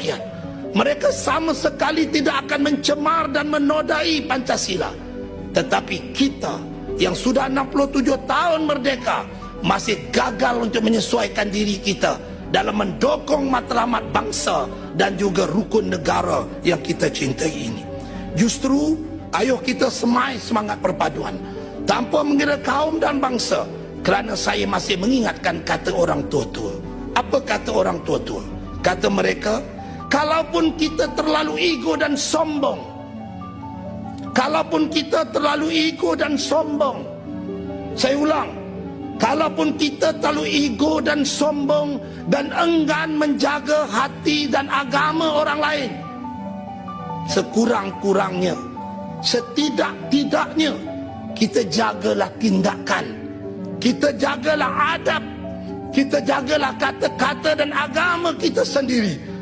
rakyat. Mereka sama sekali tidak akan mencemar dan menodai Pancasila. Tetapi kita yang sudah 67 tahun merdeka masih gagal untuk menyesuaikan diri kita dalam mendukung matlamat bangsa dan juga rukun negara yang kita cintai ini. Justru ayo kita semai semangat perpaduan tanpa mengira kaum dan bangsa, kerana saya masih mengingatkan kata orang tua-tua. Apa kata orang tua-tua? Kata mereka, kalaupun kita terlalu ego dan sombong, kalaupun kita terlalu ego dan sombong, saya ulang, kalaupun kita terlalu ego dan sombong dan enggan menjaga hati dan agama orang lain, sekurang-kurangnya, setidak-tidaknya, kita jagalah tindakan, kita jagalah adab, kita jagalah kata-kata dan agama kita sendiri.